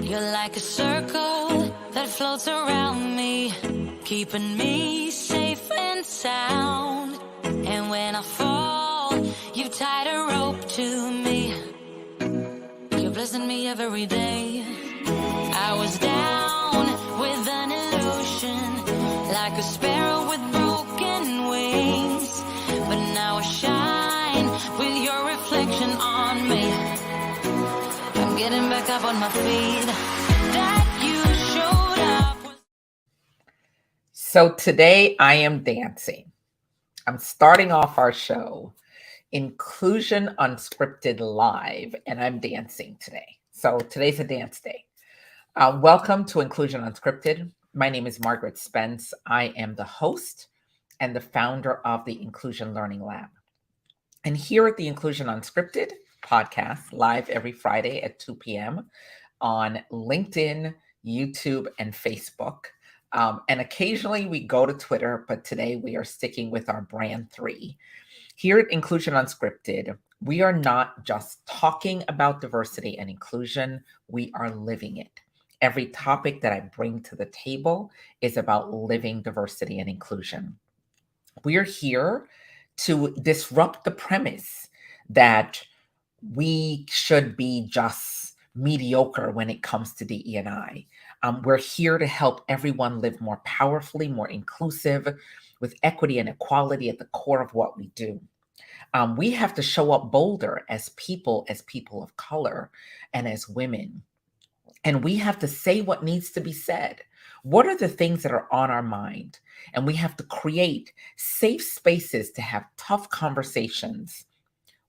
You're like a circle that floats around me, keeping me safe and sound. And when I fall, you tied a rope to me. You're blessing me every day. I was down with an illusion, like a sparrow with broken wings. But now I shine with your reflection on me. I'm getting back up on my feet. That you showed up. So today I am dancing. I'm starting off our show, Inclusion Unscripted Live, and I'm dancing today. So today's a dance day. Welcome to Inclusion Unscripted. My name is Margaret Spence. I am the host and the founder of the Inclusion Learning Lab. And here at the Inclusion Unscripted podcast, live every Friday at 2 p.m. on LinkedIn, YouTube, and Facebook. And occasionally we go to Twitter, but today we are sticking with our brand 3. Here at Inclusion Unscripted, we are not just talking about diversity and inclusion, we are living it. Every topic that I bring to the table is about living diversity and inclusion. We are here to disrupt the premise that we should be just mediocre when it comes to DE&I. We're here to help everyone live more powerfully, more inclusive, with equity and equality at the core of what we do. We have to show up bolder as people of color, and as women. And we have to say what needs to be said. What are the things that are on our mind? And we have to create safe spaces to have tough conversations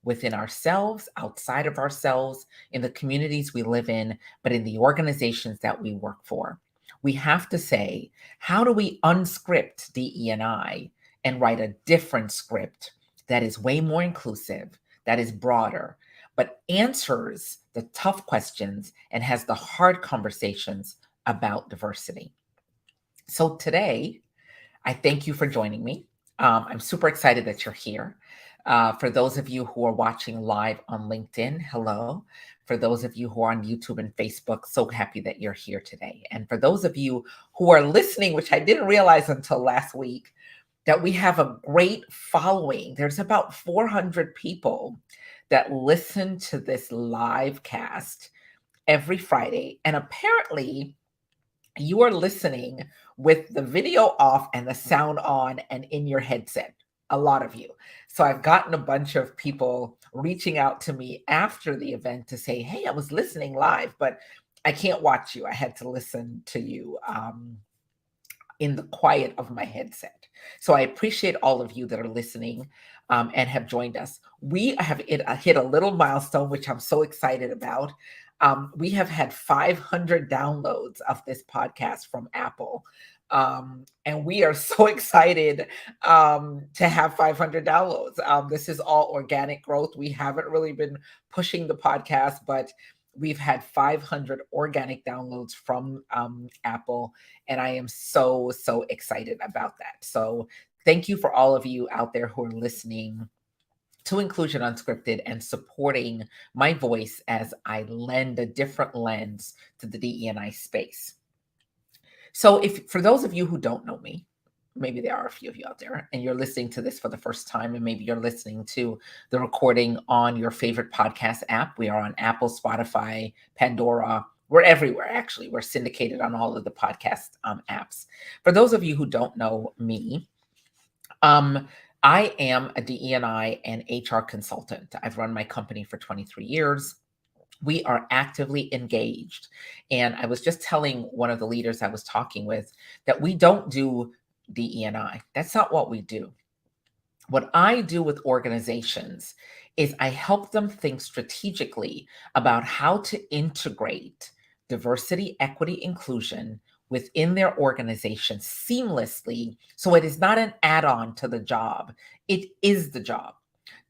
within ourselves, outside of ourselves, in the communities we live in, but in the organizations that we work for. We have to say, how do we unscript DE&I and write a different script that is way more inclusive, that is broader, but answers the tough questions and has the hard conversations about diversity. So today, I thank you for joining me. I'm super excited that you're here. For those of you who are watching live on LinkedIn, hello. For those of you who are on YouTube and Facebook, so happy that you're here today. And for those of you who are listening, which I didn't realize until last week, that we have a great following. There's about 400 people that listen to this live cast every Friday. And apparently you are listening with the video off and the sound on and in your headset. A lot of you. So I've gotten a bunch of people reaching out to me after the event to say, hey, I was listening live, but I can't watch you. I had to listen to you in the quiet of my headset. So I appreciate all of you that are listening and have joined us. We have hit a little milestone, which I'm so excited about. We have had 500 downloads of this podcast from Apple. And we are so excited to have 500 downloads. This is all organic growth. We haven't really been pushing the podcast, but we've had 500 organic downloads from Apple, and I am so excited about that. So thank you for all of you out there who are listening to Inclusion Unscripted and supporting my voice as I lend a different lens to the DE&I space. So for those of you who don't know me, maybe there are a few of you out there and you're listening to this for the first time, and maybe you're listening to the recording on your favorite podcast app. We are on Apple, Spotify, Pandora. We're everywhere, actually. We're syndicated on all of the podcast apps. For those of you who don't know me, I am a DE&I and HR consultant. I've run my company for 23 years. We are actively engaged. And I was just telling one of the leaders I was talking with that we don't do DE&I. That's not what we do. What I do with organizations is I help them think strategically about how to integrate diversity, equity, inclusion within their organization seamlessly, so it is not an add-on to the job. It is the job.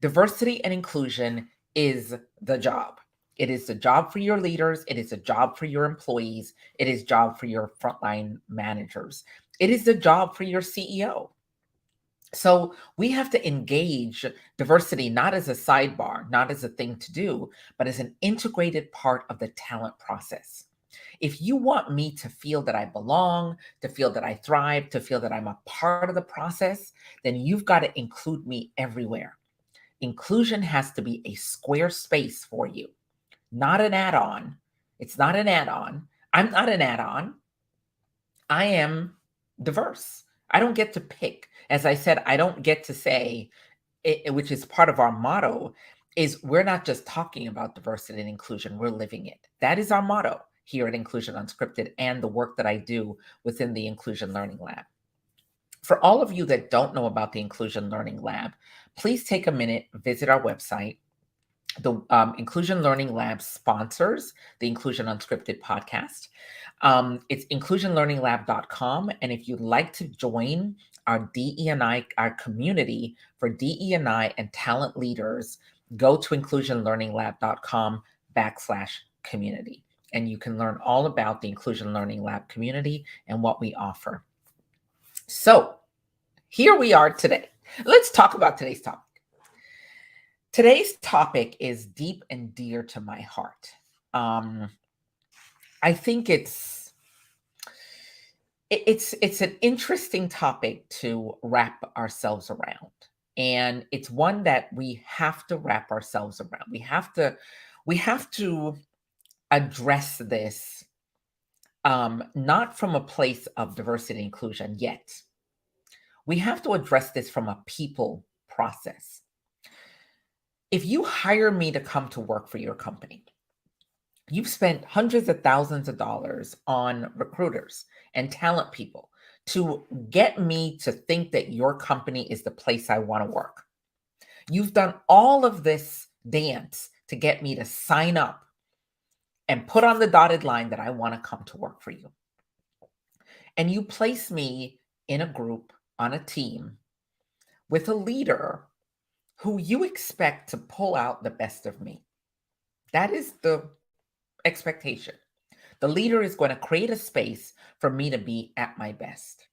Diversity and inclusion is the job. It is the job for your leaders. It is a job for your employees. It is a job for your frontline managers. It is the job for your CEO. So we have to engage diversity not as a sidebar, not as a thing to do, but as an integrated part of the talent process. If you want me to feel that I belong, to feel that I thrive, to feel that I'm a part of the process, then you've got to include me everywhere. Inclusion has to be a square space for you, not an add on. It's not an add on. I'm not an add on. I am diverse. I don't get to pick. As I said, I don't get to say, which is part of our motto, is we're not just talking about diversity and inclusion, we're living it. That is our motto here at Inclusion Unscripted and the work that I do within the Inclusion Learning Lab. For all of you that don't know about the Inclusion Learning Lab, please take a minute, visit our website. The Inclusion Learning Lab sponsors the Inclusion Unscripted podcast. It's inclusionlearninglab.com. And if you'd like to join our DE&I, our community for DE&I and talent leaders, go to inclusionlearninglab.com/community. And you can learn all about the Inclusion Learning Lab community and what we offer. So here we are today. Let's talk about today's topic. Today's topic is deep and dear to my heart. I think it's an interesting topic to wrap ourselves around, and it's one that we have to wrap ourselves around. We have to address this, not from a place of diversity and inclusion yet. We have to address this from a people process. If you hire me to come to work for your company, you've spent hundreds of thousands of dollars on recruiters and talent people to get me to think that your company is the place I want to work. You've done all of this dance to get me to sign up and put on the dotted line that I want to come to work for you. And you place me in a group, on a team, with a leader who you expect to pull out the best of me. That is the expectation. The leader is going to create a space for me to be at my best.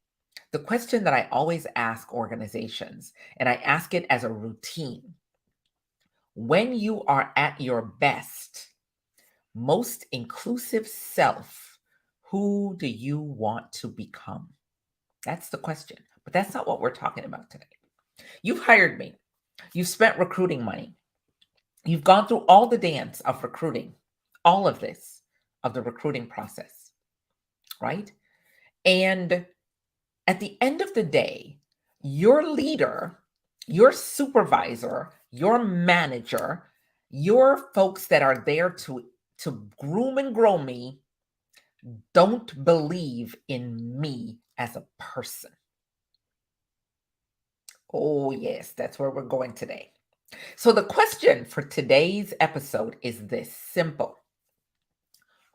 The question that I always ask organizations, and I ask it as a routine, when you are at your best, most inclusive self, who do you want to become? That's the question, but that's not what we're talking about today. You've hired me. You've spent recruiting money. You've gone through all the dance of recruiting, all of this, of the recruiting process, right? And at the end of the day, your leader, your supervisor, your manager, your folks that are there to groom and grow me, don't believe in me as a person. Oh, yes, that's where we're going today. So the question for today's episode is this simple.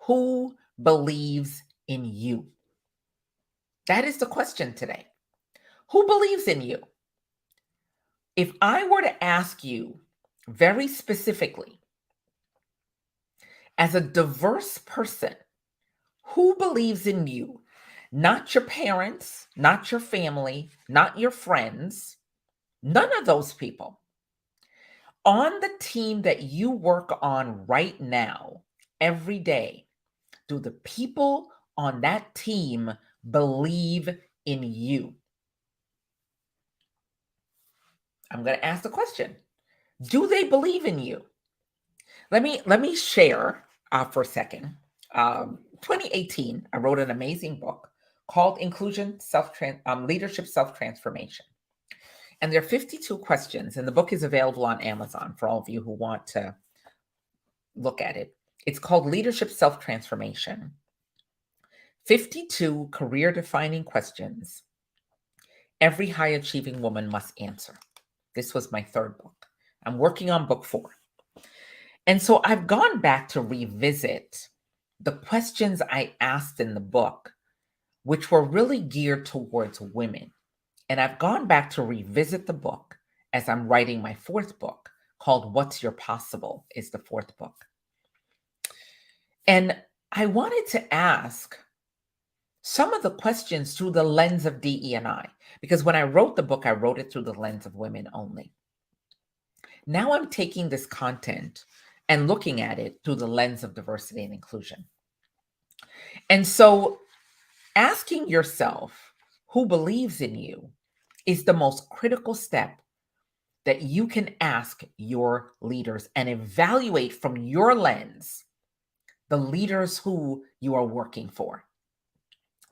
Who believes in you? That is the question today. Who believes in you? If I were to ask you very specifically, as a diverse person, who believes in you? Not your parents, not your family, not your friends, none of those people. On the team that you work on right now, every day, do the people on that team believe in you? I'm going to ask the question. Do they believe in you? Let me share for a second. 2018, I wrote an amazing book called Inclusion Leadership Self-Transformation. And there are 52 questions, and the book is available on Amazon for all of you who want to look at it. It's called Leadership Self-Transformation. 52 career-defining questions every high-achieving woman must answer. This was my third book. I'm working on book 4. And so I've gone back to revisit the questions I asked in the book, which were really geared towards women. And I've gone back to revisit the book as I'm writing my 4th book called What's Your Possible is the 4th book. And I wanted to ask some of the questions through the lens of DE&I, because when I wrote the book, I wrote it through the lens of women only. Now I'm taking this content and looking at it through the lens of diversity and inclusion. And so asking yourself who believes in you is the most critical step that you can ask your leaders and evaluate from your lens the leaders who you are working for.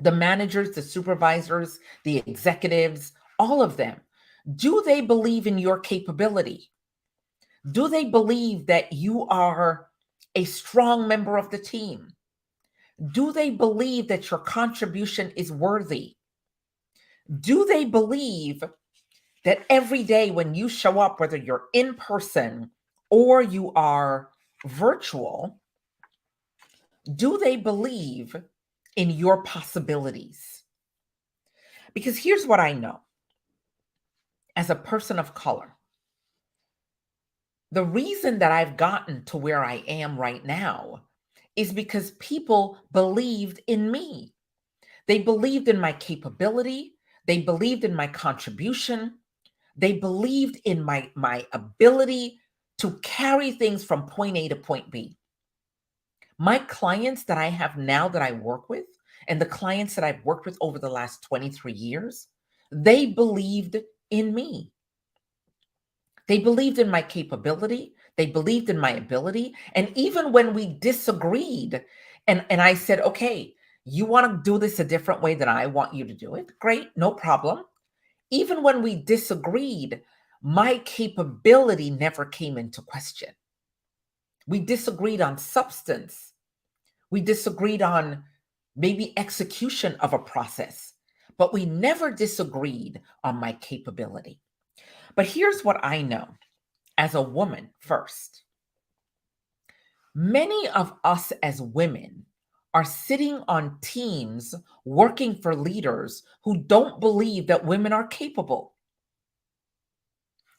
The managers, the supervisors, the executives, all of them. Do they believe in your capability? Do they believe that you are a strong member of the team? Do they believe that your contribution is worthy? Do they believe that every day when you show up, whether you're in person or you are virtual, do they believe in your possibilities? Because here's what I know as a person of color. The reason that I've gotten to where I am right now is because people believed in me. They believed in my capability. They believed in my contribution. They believed in my ability to carry things from point A to point B. My clients that I have now that I work with, and the clients that I've worked with over the last 23 years, they believed in me. They believed in my capability. They believed in my ability. And even when we disagreed, and I said, okay, you want to do this a different way than I want you to do it? Great, no problem. Even when we disagreed, my capability never came into question. We disagreed on substance. We disagreed on maybe execution of a process, but we never disagreed on my capability. But here's what I know as a woman first. Many of us as women are sitting on teams working for leaders who don't believe that women are capable.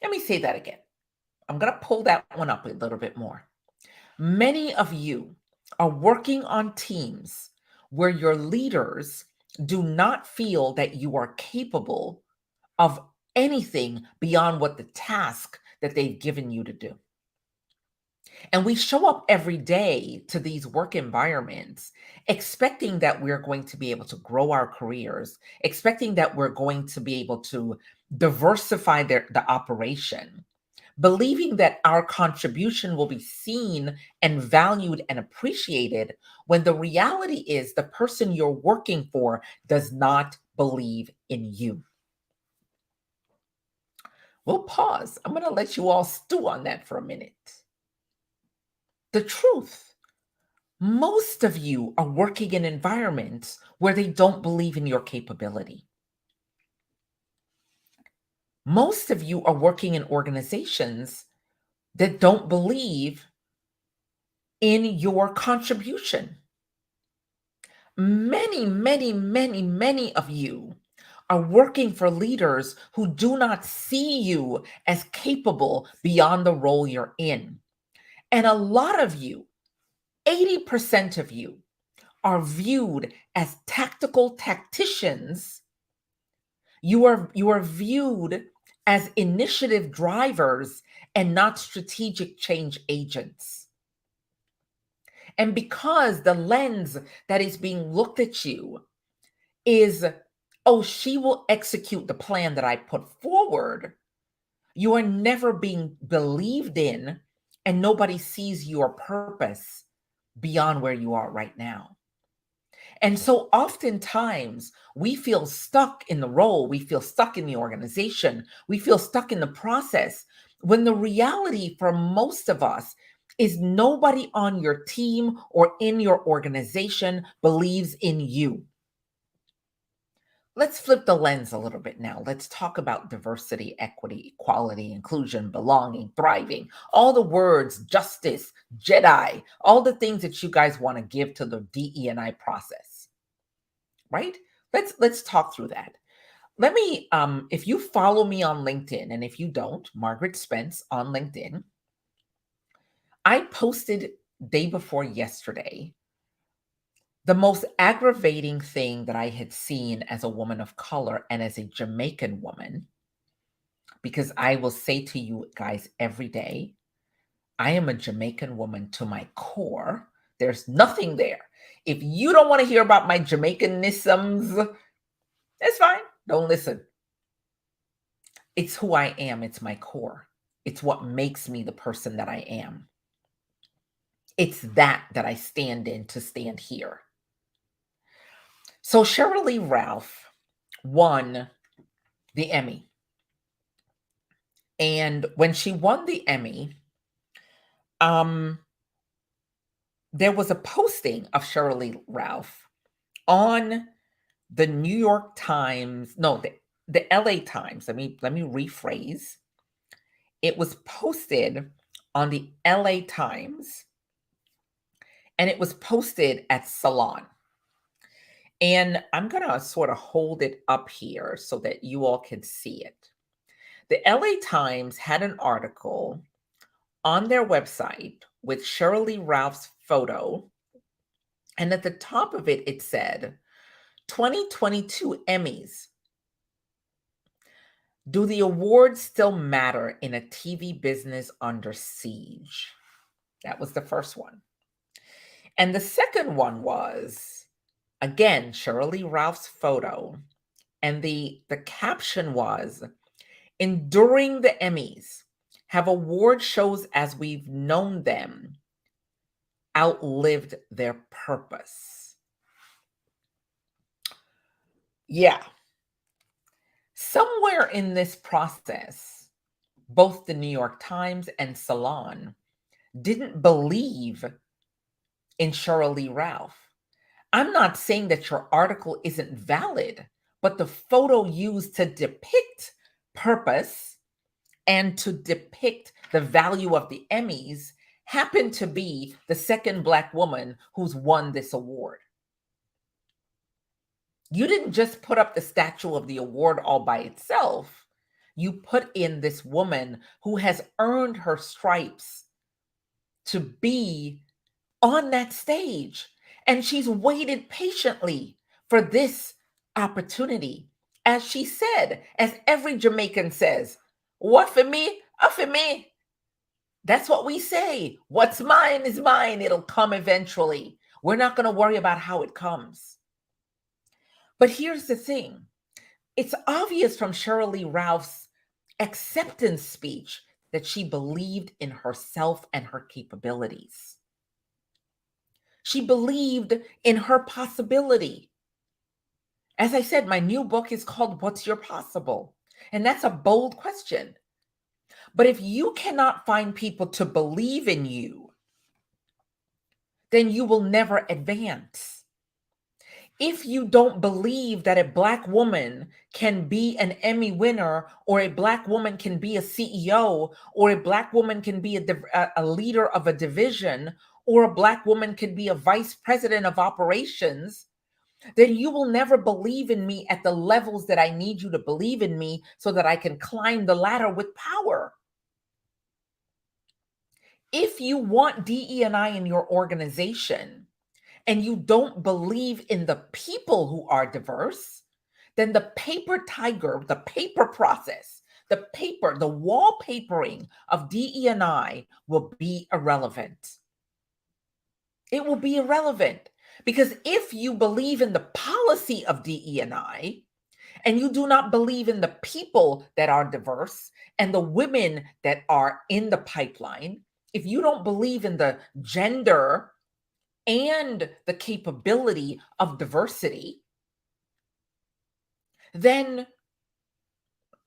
Let me say that again. I'm going to pull that one up a little bit more. Many of you are working on teams where your leaders do not feel that you are capable of anything beyond what the task that they've given you to do. And we show up every day to these work environments expecting that we're going to be able to grow our careers, expecting that we're going to be able to diversify the operation, believing that our contribution will be seen and valued and appreciated, when the reality is the person you're working for does not believe in you. We'll pause. I'm going to let you all stew on that for a minute. The truth, most of you are working in environments where they don't believe in your capability. Most of you are working in organizations that don't believe in your contribution. Many, many, many, many of you are working for leaders who do not see you as capable beyond the role you're in. And a lot of you, 80% of you, are viewed as tactical tacticians. You are viewed as initiative drivers and not strategic change agents. And because the lens that is being looked at you is, oh, she will execute the plan that I put forward, you are never being believed in, and nobody sees your purpose beyond where you are right now. And so oftentimes we feel stuck in the role, we feel stuck in the organization, we feel stuck in the process, when the reality for most of us is nobody on your team or in your organization believes in you. Let's flip the lens a little bit now. Let's talk about diversity, equity, equality, inclusion, belonging, thriving, all the words, justice, Jedi, all the things that you guys want to give to the DE&I process, right? Let's talk through that. Let me, if you follow me on LinkedIn, and if you don't, Margaret Spence on LinkedIn, I posted day before yesterday the most aggravating thing that I had seen as a woman of color and as a Jamaican woman, because I will say to you guys every day, I am a Jamaican woman to my core. There's nothing there. If you don't want to hear about my Jamaicanisms, that's fine. Don't listen. It's who I am. It's my core. It's what makes me the person that I am. It's that I stand in to stand here. So Sheryl Lee Ralph won the Emmy. And when she won the Emmy, there was a posting of Sheryl Lee Ralph on the New York Times, no, the LA Times. Let me rephrase. It was posted on the LA Times, and it was posted at Salon. And I'm going to sort of hold it up here so that you all can see it. The LA Times had an article on their website with Sheryl Lee Ralph's photo. And at the top of it, it said, 2022 Emmys. Do the awards still matter in a TV business under siege? That was the first one. And the second one was, again, Sheryl Lee Ralph's photo. And the caption was, enduring the Emmys, have award shows as we've known them outlived their purpose? Yeah. Somewhere in this process, both the New York Times and Salon didn't believe in Sheryl Lee Ralph. I'm not saying that your article isn't valid, but the photo used to depict purpose and to depict the value of the Emmys happened to be the second Black woman who's won this award. You didn't just put up the statue of the award all by itself. You put in this woman who has earned her stripes to be on that stage. And she's waited patiently for this opportunity. As she said, as every Jamaican says, what for me? For me. That's what we say. What's mine is mine. It'll come eventually. We're not going to worry about how it comes. But here's the thing. It's obvious from Sheryl Lee Ralph's acceptance speech that she believed in herself and her capabilities. She believed in her possibility. As I said, my new book is called What's Your Possible? And that's a bold question. But if you cannot find people to believe in you, then you will never advance. If you don't believe that a Black woman can be an Emmy winner, or a Black woman can be a CEO, or a Black woman can be a leader of a division, or a Black woman can be a vice president of operations, then you will never believe in me at the levels that I need you to believe in me so that I can climb the ladder with power. If you want DE&I in your organization and you don't believe in the people who are diverse, then the paper tiger, the paper process, the wallpapering of DE&I will be irrelevant. It will be irrelevant. Because if you believe in the policy of DE&I and you do not believe in the people that are diverse and the women that are in the pipeline, if you don't believe in the gender and the capability of diversity, then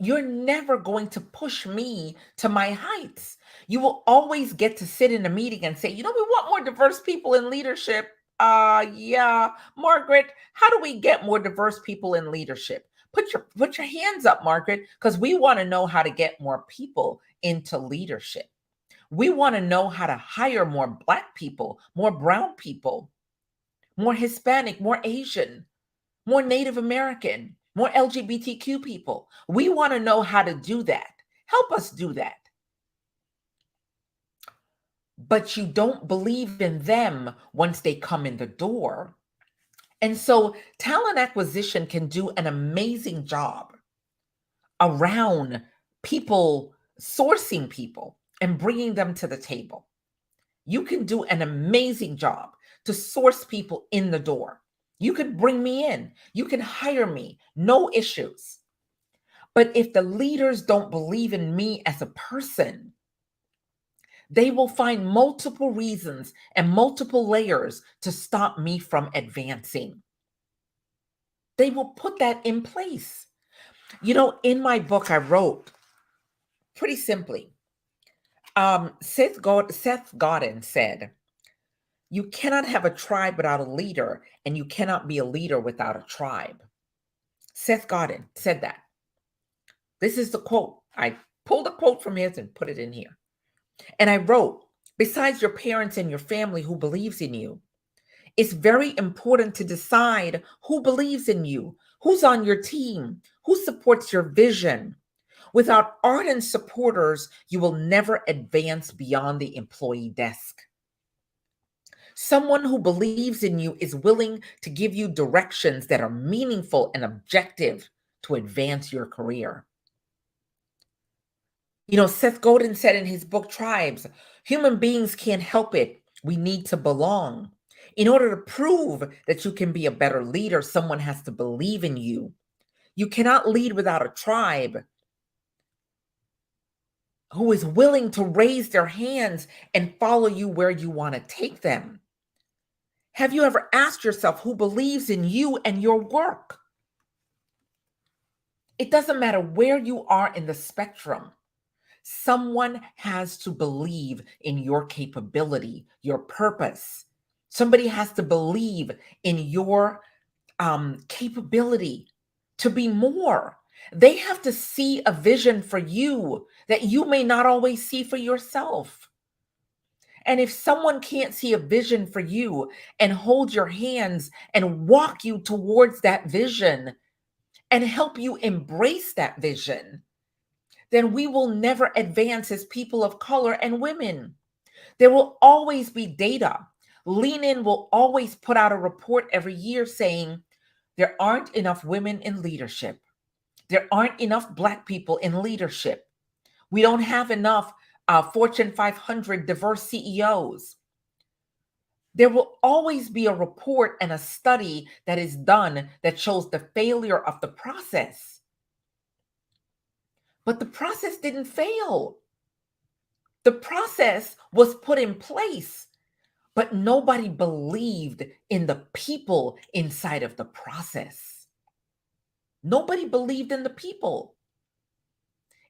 you're never going to push me to my heights. You will always get to sit in a meeting and say, we want more diverse people in leadership. Yeah, Margaret, how do we get more diverse people in leadership? Put your hands up, Margaret, because we want to know how to get more people into leadership. We want to know how to hire more Black people, more brown people, more Hispanic, more Asian, more Native American, more LGBTQ people. We want to know how to do that. Help us do that. But you don't believe in them once they come in the door. And so talent acquisition can do an amazing job around people, sourcing people and bringing them to the table. You can do an amazing job to source people in the door. You could bring me in, you can hire me, no issues. But if the leaders don't believe in me as a person, they will find multiple reasons and multiple layers to stop me from advancing. They will put that in place. In my book, I wrote pretty simply, Seth Godin said, you cannot have a tribe without a leader, and you cannot be a leader without a tribe. Seth Godin said that. This is the quote. I pulled a quote from his and put it in here. And I wrote, besides your parents and your family who believes in you, it's very important to decide who believes in you, who's on your team, who supports your vision. Without ardent supporters, you will never advance beyond the employee desk. Someone who believes in you is willing to give you directions that are meaningful and objective to advance your career. Seth Godin said in his book, Tribes, human beings can't help it. We need to belong. In order to prove that you can be a better leader, someone has to believe in you. You cannot lead without a tribe who is willing to raise their hands and follow you where you want to take them. Have you ever asked yourself who believes in you and your work? It doesn't matter where you are in the spectrum. Someone has to believe in your capability, your purpose. Somebody has to believe in your capability to be more. They have to see a vision for you that you may not always see for yourself. And if someone can't see a vision for you and hold your hands and walk you towards that vision and help you embrace that vision, then we will never advance as people of color and women. There will always be data. Lean In will always put out a report every year saying there aren't enough women in leadership. There aren't enough Black people in leadership. We don't have enough Fortune 500 diverse CEOs. There will always be a report and a study that is done that shows the failure of the process. But the process didn't fail. The process was put in place, but nobody believed in the people inside of the process. Nobody believed in the people.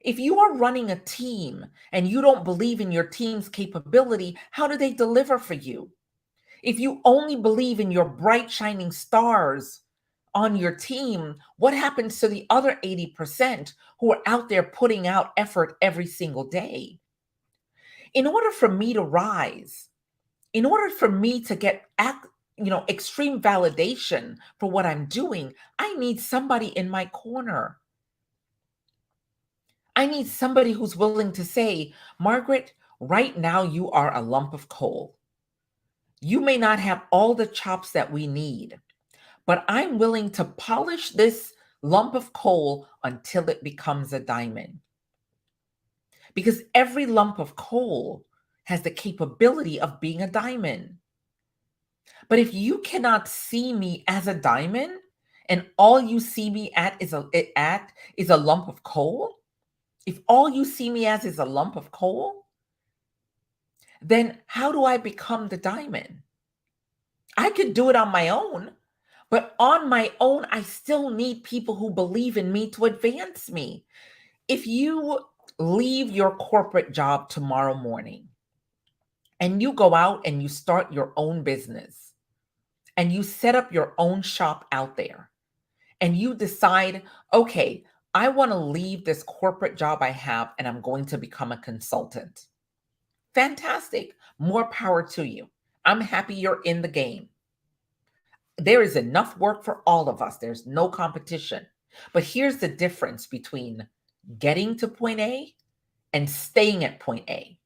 If you are running a team and you don't believe in your team's capability, how do they deliver for you? If you only believe in your bright shining stars on your team, what happens to the other 80% who are out there putting out effort every single day? In order for me to rise, in order for me to get extreme validation for what I'm doing, I need somebody in my corner. I need somebody who's willing to say, Margaret, right now you are a lump of coal. You may not have all the chops that we need, but I'm willing to polish this lump of coal until it becomes a diamond. Because every lump of coal has the capability of being a diamond. But if you cannot see me as a diamond and all you see me is a lump of coal, if all you see me as is a lump of coal, then how do I become the diamond? I could do it on my own, but on my own, I still need people who believe in me to advance me. If you leave your corporate job tomorrow morning and you go out and you start your own business and you set up your own shop out there and you decide, okay, I want to leave this corporate job I have and I'm going to become a consultant. Fantastic. More power to you. I'm happy you're in the game. There is enough work for all of us. There's no competition. But here's the difference between getting to point A and staying at point A.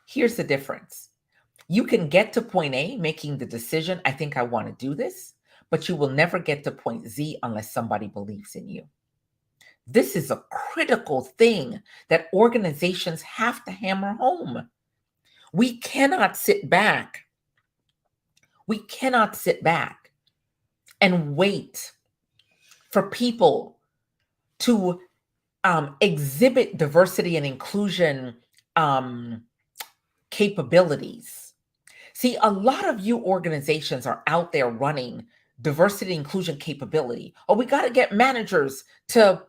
Here's the difference. You can get to point A making the decision, I think I want to do this, but you will never get to point Z unless somebody believes in you. This is a critical thing that organizations have to hammer home. We cannot sit back We cannot sit back and wait for people to exhibit diversity and inclusion capabilities. See, a lot of you organizations are out there running diversity inclusion capability. Oh, we got to get managers to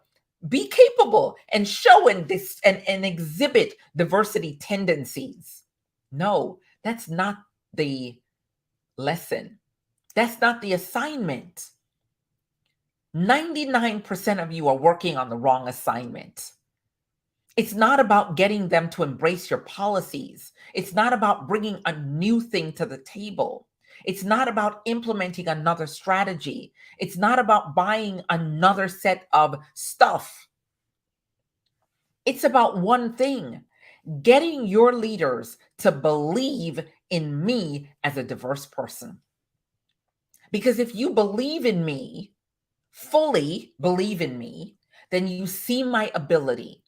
be capable and show this and exhibit diversity tendencies. No, that's not the lesson. That's not the assignment. 99% of you are working on the wrong assignment. It's not about getting them to embrace your policies. It's not about bringing a new thing to the table. It's not about implementing another strategy. It's not about buying another set of stuff. It's about one thing: getting your leaders to believe in me as a diverse person. Because if you believe in me, fully believe in me, then you see my ability.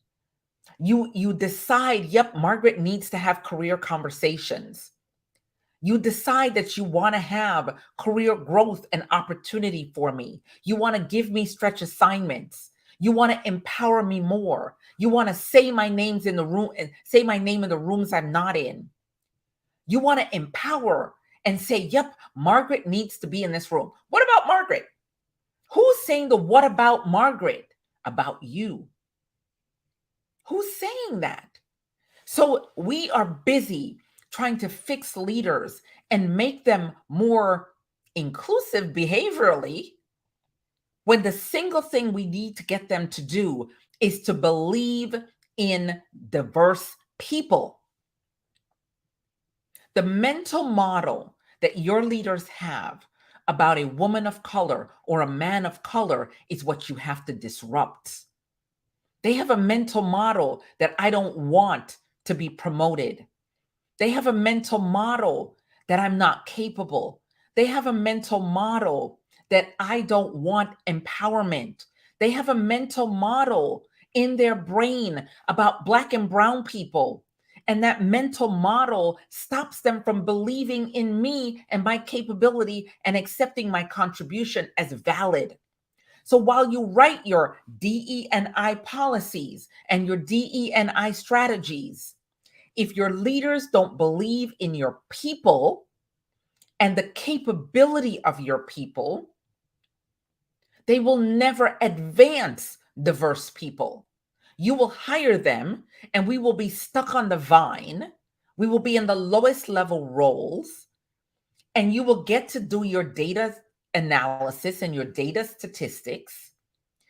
You decide, yep, Margaret needs to have career conversations. You decide that you want to have career growth and opportunity for me. You want to give me stretch assignments. You want to empower me more. You want to say my names in the room and say my name in the rooms I'm not in. You want to empower and say, yep, Margaret needs to be in this room. What about Margaret? Who's saying the what about Margaret? About you. Who's saying that? So we are busy trying to fix leaders and make them more inclusive behaviorally, when the single thing we need to get them to do is to believe in diverse people. The mental model that your leaders have about a woman of color or a man of color is what you have to disrupt. They have a mental model that I don't want to be promoted. They have a mental model that I'm not capable. They have a mental model that I don't want empowerment. They have a mental model in their brain about Black and brown people. And that mental model stops them from believing in me and my capability and accepting my contribution as valid. So while you write your DE&I policies and your DE&I strategies, if your leaders don't believe in your people and the capability of your people, they will never advance diverse people. You will hire them and we will be stuck on the vine. We will be in the lowest level roles, and you will get to do your data analysis and your data statistics.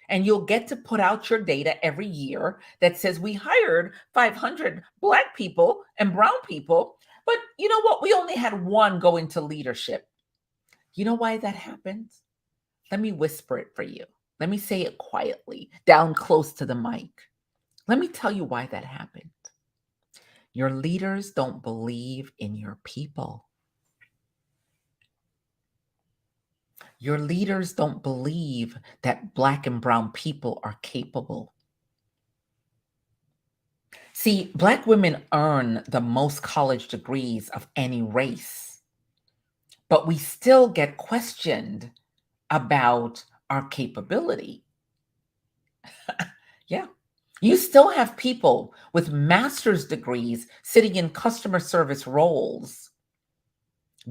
And you'll get to put out your data every year that says we hired 500 Black people and brown people, but you know what? We only had one go into leadership. You know why that happens? Let me whisper it for you. Let me say it quietly, down close to the mic. Let me tell you why that happened. Your leaders don't believe in your people. Your leaders don't believe that Black and brown people are capable. See, Black women earn the most college degrees of any race, but we still get questioned about our capability. Yeah. You still have people with master's degrees sitting in customer service roles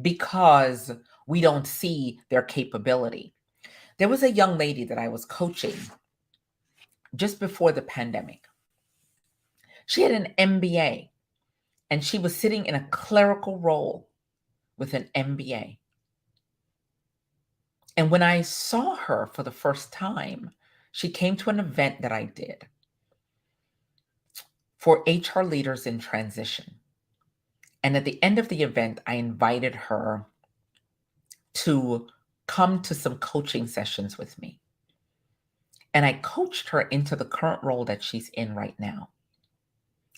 because we don't see their capability. There was a young lady that I was coaching just before the pandemic. She had an MBA and she was sitting in a clerical role with an MBA. And when I saw her for the first time, she came to an event that I did for HR leaders in transition. And at the end of the event, I invited her to come to some coaching sessions with me. And I coached her into the current role that she's in right now.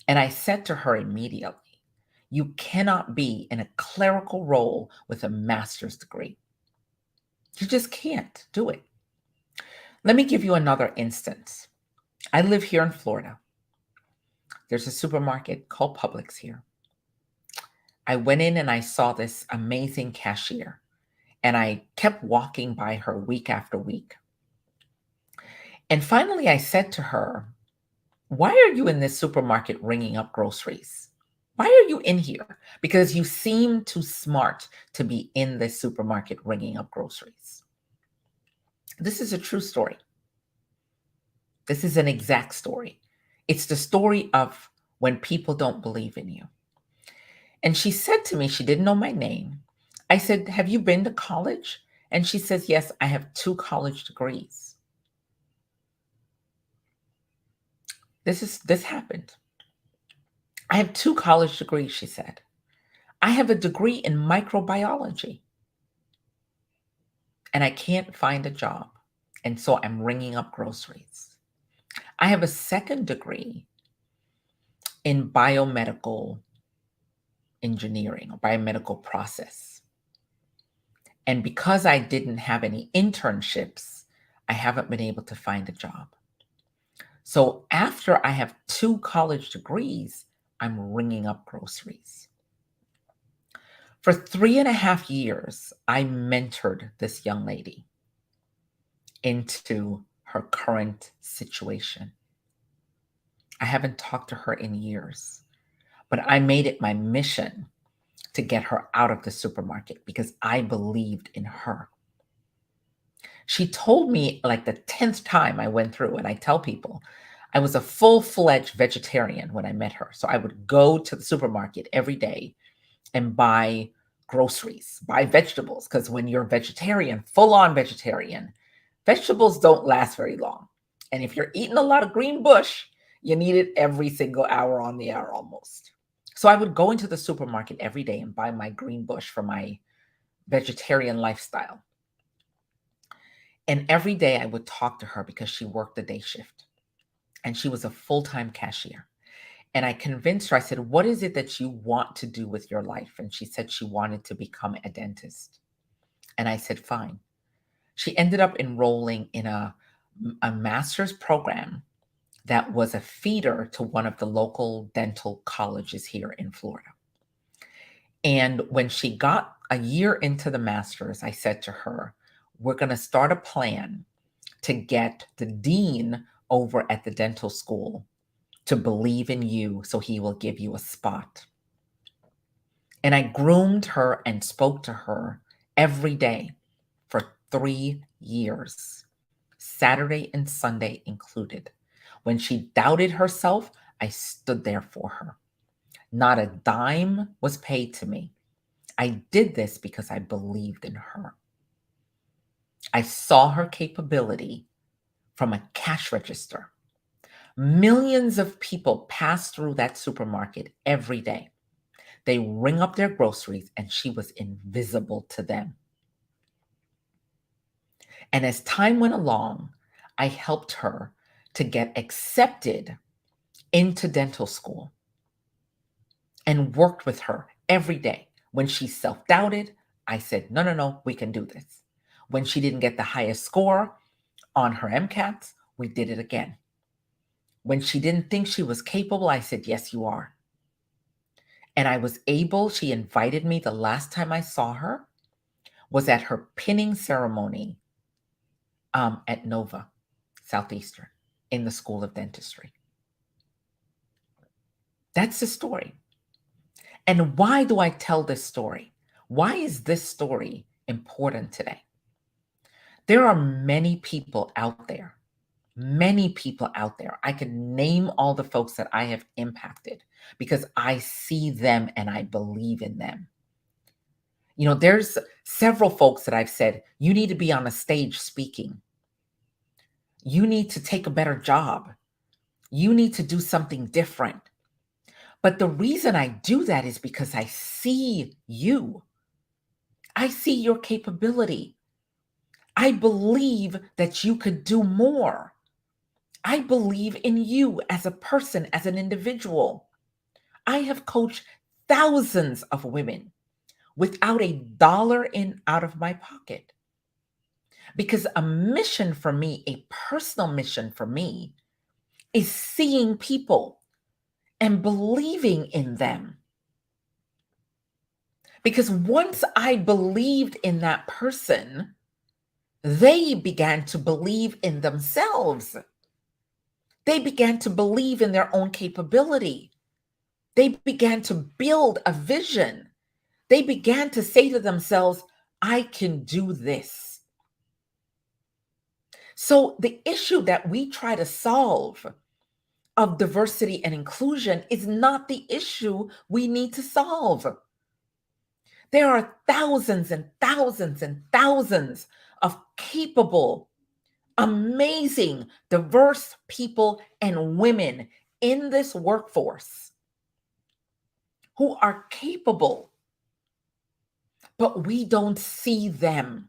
And I said to her immediately, you cannot be in a clerical role with a master's degree. You just can't do it. Let me give you another instance. I live here in Florida. There's a supermarket called Publix here. I went in and I saw this amazing cashier, and I kept walking by her week after week. And finally, I said to her, "Why are you in this supermarket ringing up groceries? Why are you in here? Because you seem too smart to be in this supermarket ringing up groceries." This is a true story. This is an exact story. It's the story of when people don't believe in you. And she said to me, she didn't know my name. I said, "Have you been to college?" And she says, "Yes, I have 2 college degrees." This happened. "I have 2 college degrees," she said. "I have a degree in microbiology, and I can't find a job. And so I'm ringing up groceries. I have a second degree in biomedical engineering or biomedical process. And because I didn't have any internships, I haven't been able to find a job. So after I have 2 college degrees, I'm ringing up groceries." For 3.5 years, I mentored this young lady into her current situation. I haven't talked to her in years, but I made it my mission to get her out of the supermarket because I believed in her. She told me like the 10th time I went through, and I tell people I was a full-fledged vegetarian when I met her. So I would go to the supermarket every day and buy groceries, buy vegetables, because when you're a vegetarian, full-on vegetarian, vegetables don't last very long. And if you're eating a lot of green bush, you need it every single hour on the hour almost. So I would go into the supermarket every day and buy my green bush for my vegetarian lifestyle. And every day I would talk to her because she worked the day shift and she was a full-time cashier. And I convinced her, I said, "What is it that you want to do with your life?" And she said she wanted to become a dentist. And I said, "Fine." She ended up enrolling in a master's program that was a feeder to one of the local dental colleges here in Florida. And when she got a year into the master's, I said to her, "We're going to start a plan to get the dean over at the dental school to believe in you so he will give you a spot." And I groomed her and spoke to her every day for 3 years, Saturday and Sunday included. When she doubted herself, I stood there for her. Not a dime was paid to me. I did this because I believed in her. I saw her capability from a cash register. Millions of people pass through that supermarket every day. They ring up their groceries, and she was invisible to them. And as time went along, I helped her to get accepted into dental school and worked with her every day. When she self-doubted, I said, "No, no, no, we can do this." When she didn't get the highest score on her MCATs, we did it again. When she didn't think she was capable, I said, "Yes, you are." And I was able, she invited me, the last time I saw her was at her pinning ceremony at Nova Southeastern in the School of Dentistry. That's the story. And why do I tell this story? Why is this story important today? There are many people out there. Many people out there. I can name all the folks that I have impacted because I see them and I believe in them. You know, there's several folks that I've said, "You need to be on a stage speaking. You need to take a better job. You need to do something different." But the reason I do that is because I see you. I see your capability. I believe that you could do more. I believe in you as a person, as an individual. I have coached thousands of women without a dollar in out of my pocket. Because a mission for me, a personal mission for me, is seeing people and believing in them. Because once I believed in that person, they began to believe in themselves. They began to believe in their own capability. They began to build a vision. They began to say to themselves, I can do this. So the issue that we try to solve of diversity and inclusion is not the issue we need to solve. There are thousands and thousands and thousands of capable, amazing, diverse people and women in this workforce who are capable, but we don't see them.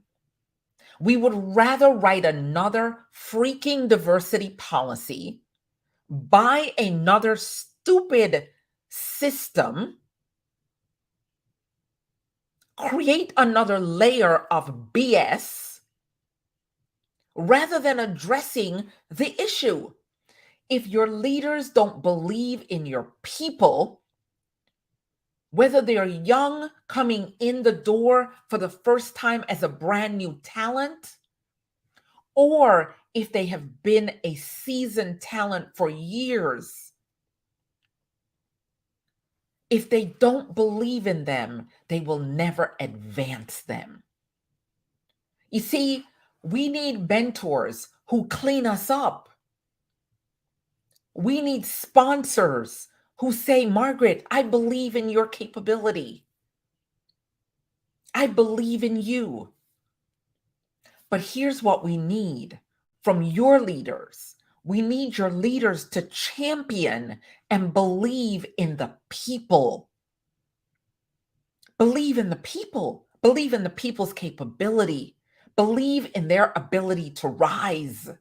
We would rather write another freaking diversity policy, buy another stupid system, create another layer of BS, rather than addressing the issue. If your leaders don't believe in your people, whether they are young coming in the door for the first time as a brand new talent, or if they have been a seasoned talent for years, if they don't believe in them, they will never advance them. You see, we need mentors who clean us up. We need sponsors who say, Margaret, I believe in your capability. I believe in you. But here's what we need from your leaders. We need your leaders to champion and believe in the people. Believe in the people. Believe in the people's capability. Believe in their ability to rise.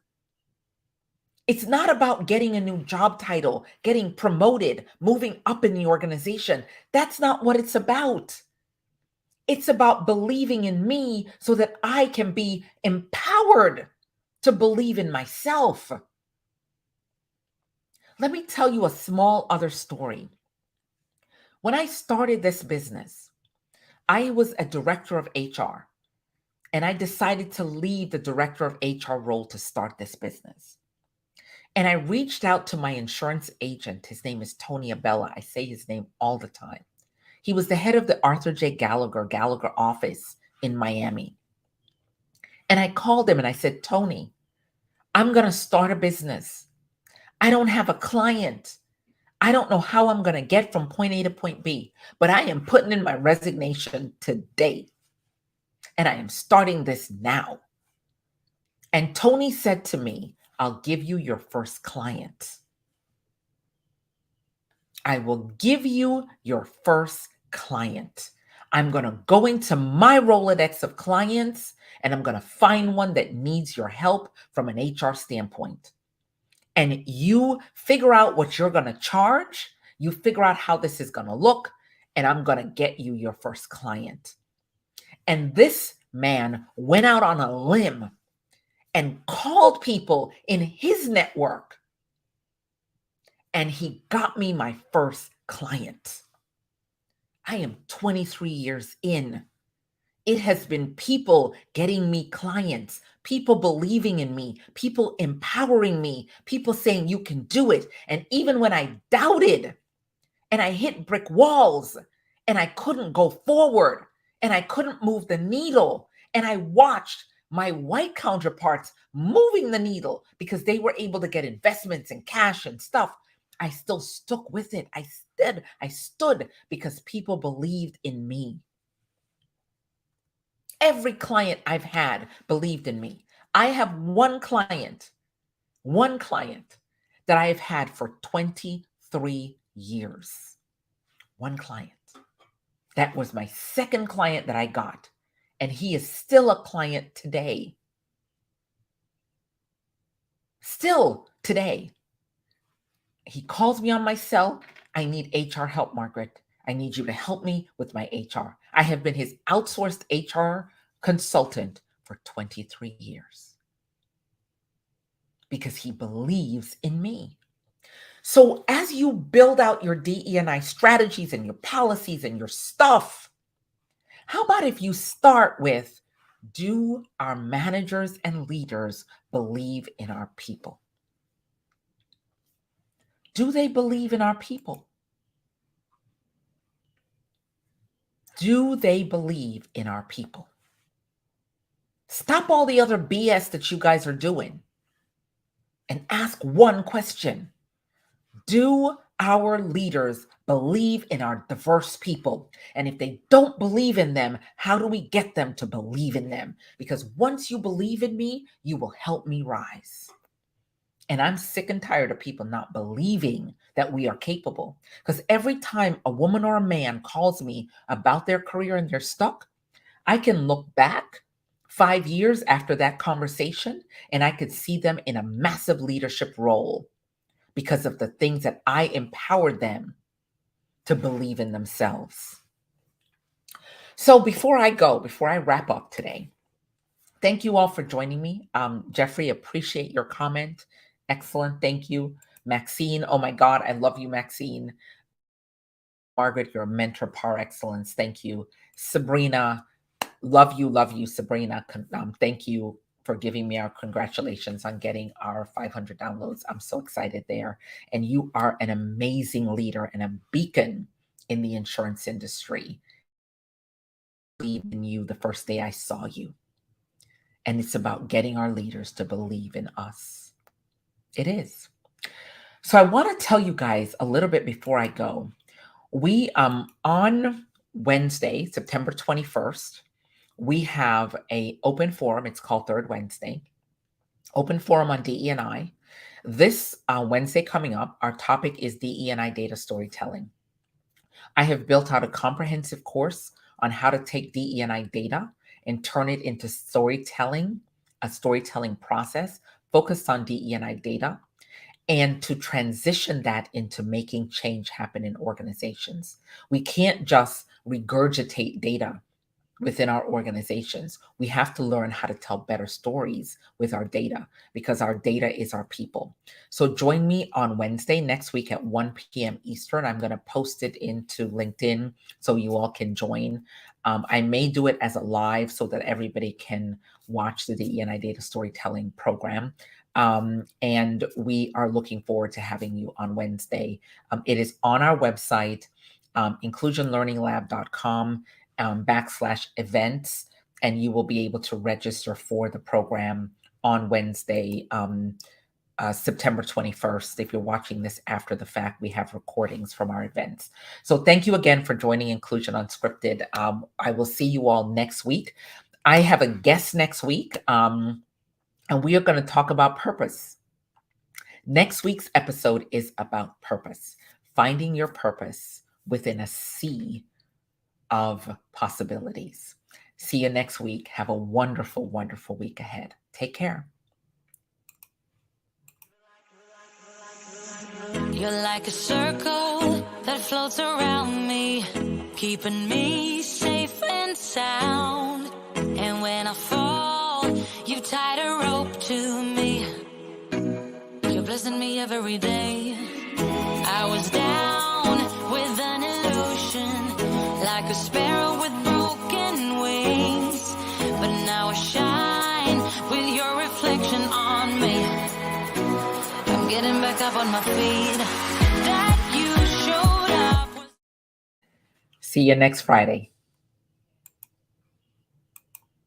It's not about getting a new job title, getting promoted, moving up in the organization. That's not what it's about. It's about believing in me so that I can be empowered to believe in myself. Let me tell you a small other story. When I started this business, I was a director of HR, and I decided to leave the director of HR role to start this business. And I reached out to my insurance agent. His name is Tony Abella. I say his name all the time. He was the head of the Arthur J. Gallagher office in Miami. And I called him and I said, Tony, I'm going to start a business. I don't have a client. I don't know how I'm going to get from point A to point B, but I am putting in my resignation today. And I am starting this now. And Tony said to me, I'll give you your first client. I will give you your first client. I'm going to go into my Rolodex of clients and I'm going to find one that needs your help from an HR standpoint. And you figure out what you're going to charge. You figure out how this is going to look, and I'm going to get you your first client. And this man went out on a limb and called people in his network. And he got me my first client. I am 23 years in. It has been people getting me clients, people believing in me, people empowering me, people saying you can do it. And even when I doubted and I hit brick walls and I couldn't go forward and I couldn't move the needle, and I watched my white counterparts moving the needle because they were able to get investments and cash and stuff, I still stuck with it. I stood because people believed in me. Every client I've had believed in me. I have one client that I have had for 23 years. One client. That was my second client that I got. And he is still a client today. Still today. He calls me on my cell. I need HR help, Margaret. I need you to help me with my HR. I have been his outsourced HR consultant for 23 years because he believes in me. So as you build out your DE&I strategies and your policies and your stuff, How about if you start with, do our managers and leaders believe in our people? Do they believe in our people? Do they believe in our people? Stop all the other BS that you guys are doing and ask one question. Do our leaders believe in our diverse people? And if they don't believe in them, how do we get them to believe in them? Because once you believe in me, you will help me rise. And I'm sick and tired of people not believing that we are capable. Because every time a woman or a man calls me about their career and they're stuck, I can look back 5 years after that conversation and I could see them in a massive leadership role because of the things that I empowered them to believe in themselves. So before I wrap up today, thank you all for joining me. Jeffrey, appreciate your comment. Excellent. Thank you. Maxine, oh my God, I love you, Maxine. Margaret, you're a mentor par excellence. Thank you. Sabrina, love you, Sabrina. Thank you for giving me our congratulations on getting our 500 downloads. I'm so excited there. And you are an amazing leader and a beacon in the insurance industry. I believed in you the first day I saw you. And it's about getting our leaders to believe in us. It is. So I want to tell you guys a little bit before I go. We, on Wednesday, September 21st, we have an open forum. It's called Third Wednesday. Open forum on DE&I. This Wednesday coming up, our topic is DE&I data storytelling. I have built out a comprehensive course on how to take DE&I data and turn it into storytelling, a storytelling process focused on DE&I data, and to transition that into making change happen in organizations. We can't just regurgitate data within our organizations. We have to learn how to tell better stories with our data because our data is our people. So join me on Wednesday next week at 1 p.m. Eastern. I'm going to post it into LinkedIn so you all can join. I may do it as a live so that everybody can watch the DE&I data storytelling program. And we are looking forward to having you on Wednesday. It is on our website, inclusionlearninglab.com. /events, and you will be able to register for the program on Wednesday, September 21st. If you're watching this after the fact, we have recordings from our events. So thank you again for joining Inclusion Unscripted. I will see you all next week. I have a guest next week, and we are going to talk about purpose. Next week's episode is about purpose, finding your purpose within a sea of possibilities. See you next week. Have a wonderful, wonderful week ahead. Take care. You're like a circle that floats around me, keeping me safe and sound. And when I fall, you tied a rope to me. You're blessing me every day. I was down with an illusion, like a sparrow with broken wings, but now I shine with your reflection on me. I'm getting back up on my feet. That you showed up. See you next Friday.